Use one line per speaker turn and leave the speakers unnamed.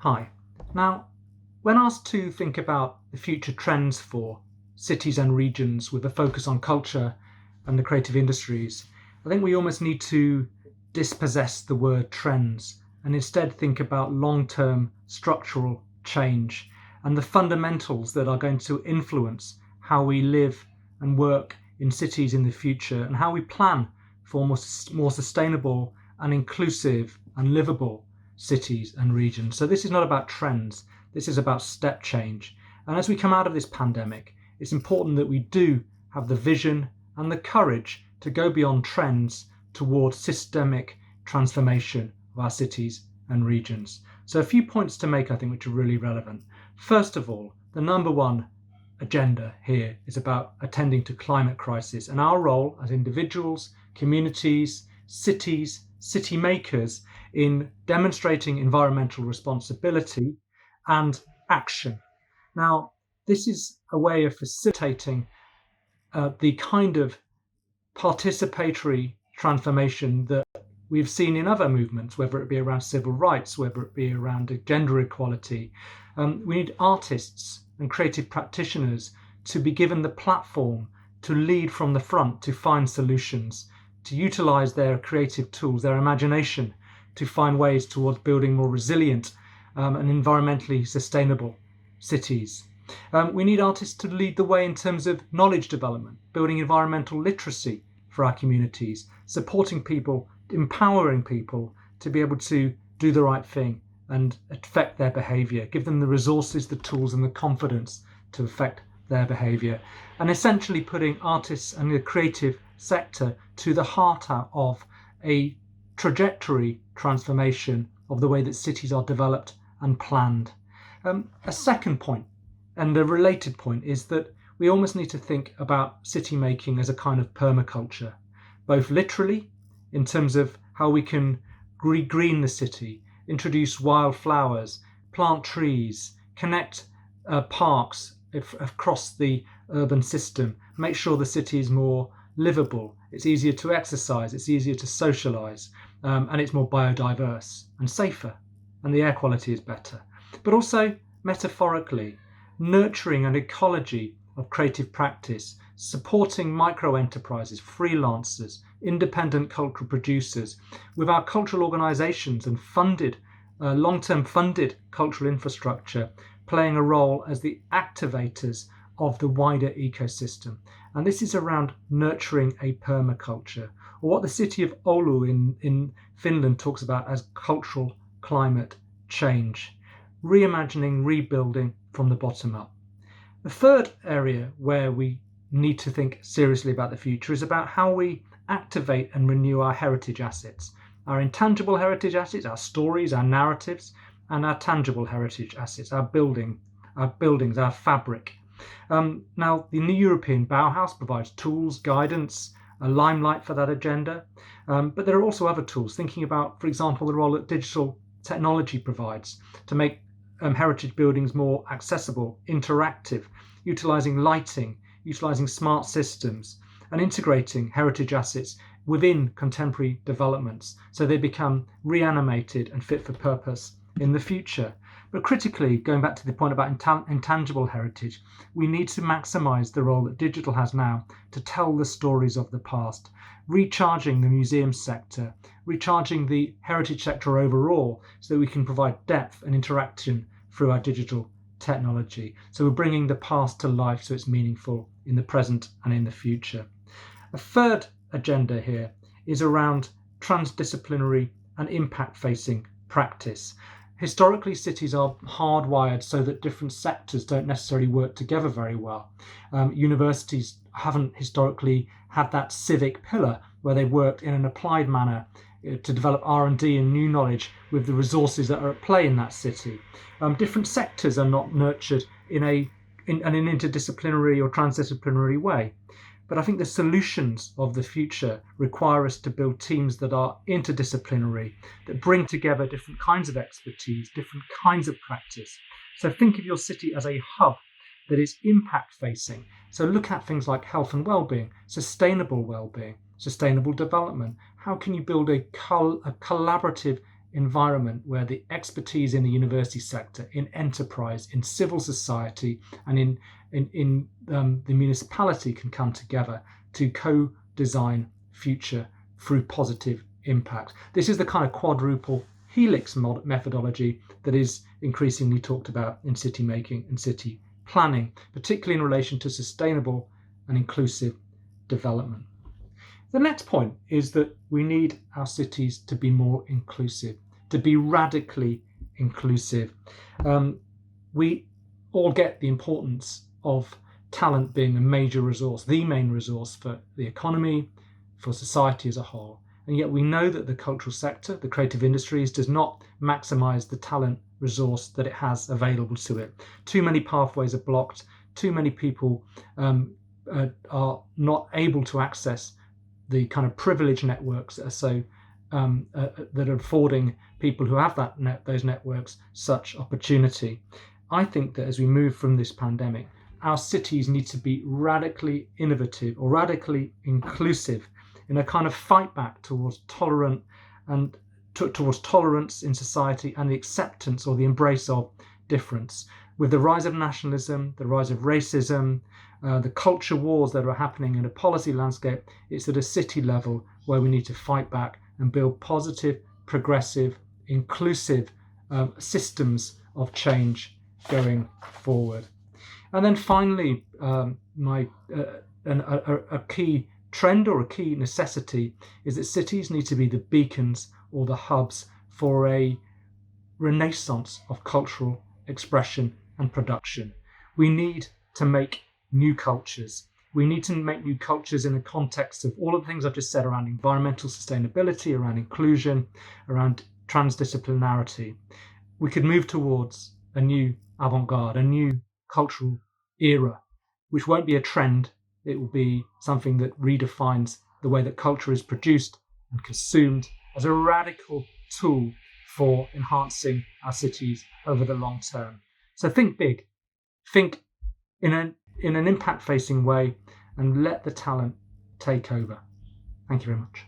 Hi. Now, when asked to think about the future trends for cities and regions with a focus on culture and the creative industries, I think we almost need to dispossess the word trends and instead think about long-term structural change and the fundamentals that are going to influence how we live and work in cities in the future and how we plan for more sustainable and inclusive and livable cities and regions. So this is not about trends, this is about step change. And as we come out of this pandemic, it's important that we do have the vision and the courage to go beyond trends towards systemic transformation of our cities and regions. So a few points to make, I think, which are really relevant. First of all, the number one agenda here is about attending to climate crisis and our role as individuals, communities, cities, city makers in demonstrating environmental responsibility and action. Now, this is a way of facilitating the kind of participatory transformation that we've seen in other movements, whether it be around civil rights, whether it be around gender equality. We need artists and creative practitioners to be given the platform to lead from the front, to find solutions, to utilize their creative tools, their imagination, to find ways towards building more resilient and environmentally sustainable cities. We need artists to lead the way in terms of knowledge development, building environmental literacy for our communities, supporting people, empowering people to be able to do the right thing and affect their behaviour, give them the resources, the tools and the confidence to affect their behaviour, and essentially putting artists and the creative sector to the heart of a trajectory transformation of the way that cities are developed and planned. A second point, and a related point, is that we almost need to think about city making as a kind of permaculture, both literally in terms of how we can regreen the city, introduce wildflowers, plant trees, connect parks across the urban system, make sure the city is more livable, it's easier to exercise, it's easier to socialise, and it's more biodiverse and safer, and the air quality is better. But also, metaphorically, nurturing an ecology of creative practice, supporting micro-enterprises, freelancers, independent cultural producers, with our cultural organisations and long-term funded cultural infrastructure playing a role as the activators of the wider ecosystem. And this is around nurturing a permaculture, or what the city of Oulu in Finland talks about as cultural climate change, reimagining, rebuilding from the bottom up. The third area where we need to think seriously about the future is about how we activate and renew our heritage assets, our intangible heritage assets, our stories, our narratives, and our tangible heritage assets, our buildings, our fabric. Now, the new European Bauhaus provides tools, guidance, a limelight for that agenda, but there are also other tools, thinking about, for example, the role that digital technology provides to make heritage buildings more accessible, interactive, utilising lighting, utilising smart systems, and integrating heritage assets within contemporary developments so they become reanimated and fit for purpose in the future. But critically, going back to the point about intangible heritage, we need to maximise the role that digital has now to tell the stories of the past, recharging the museum sector, recharging the heritage sector overall so that we can provide depth and interaction through our digital technology. So we're bringing the past to life so it's meaningful in the present and in the future. A third agenda here is around transdisciplinary and impact-facing practice. Historically, cities are hardwired so that different sectors don't necessarily work together very well. Universities haven't historically had that civic pillar where they worked in an applied manner to develop R&D and new knowledge with the resources that are at play in that city. Different sectors are not nurtured in an interdisciplinary or transdisciplinary way. But I think the solutions of the future require us to build teams that are interdisciplinary, that bring together different kinds of expertise, different kinds of practice. So think of your city as a hub that is impact-facing. So look at things like health and well-being, sustainable development. How can you build a collaborative environment where the expertise in the university sector, in enterprise, in civil society, and in the municipality can come together to co-design future through positive impact. This is the kind of quadruple helix methodology that is increasingly talked about in city making and city planning, particularly in relation to sustainable and inclusive development. The next point is that we need our cities to be more inclusive, to be radically inclusive. We all get the importance of talent being a major resource, the main resource for the economy, for society as a whole. And yet we know that the cultural sector, the creative industries, does not maximize the talent resource that it has available to it. Too many pathways are blocked. Too many people are not able to access the kind of privilege networks that are so that are affording people who have those networks such opportunity. I think that as we move from this pandemic, our cities need to be radically innovative or radically inclusive in a kind of fight back towards tolerance in society and the acceptance or the embrace of difference. With the rise of nationalism, the rise of racism, the culture wars that are happening in a policy landscape, it's at a city level where we need to fight back and build positive, progressive, inclusive systems of change going forward. And then finally, a key trend or a key necessity is that cities need to be the beacons or the hubs for a renaissance of cultural expression and production. We need to make new cultures. We need to make new cultures in the context of all of the things I've just said around environmental sustainability, around inclusion, around transdisciplinarity. We could move towards a new avant-garde, a new cultural era, which won't be a trend. It will be something that redefines the way that culture is produced and consumed as a radical tool for enhancing our cities over the long term. So think big, think in an impact-facing way, and let the talent take over. Thank you very much.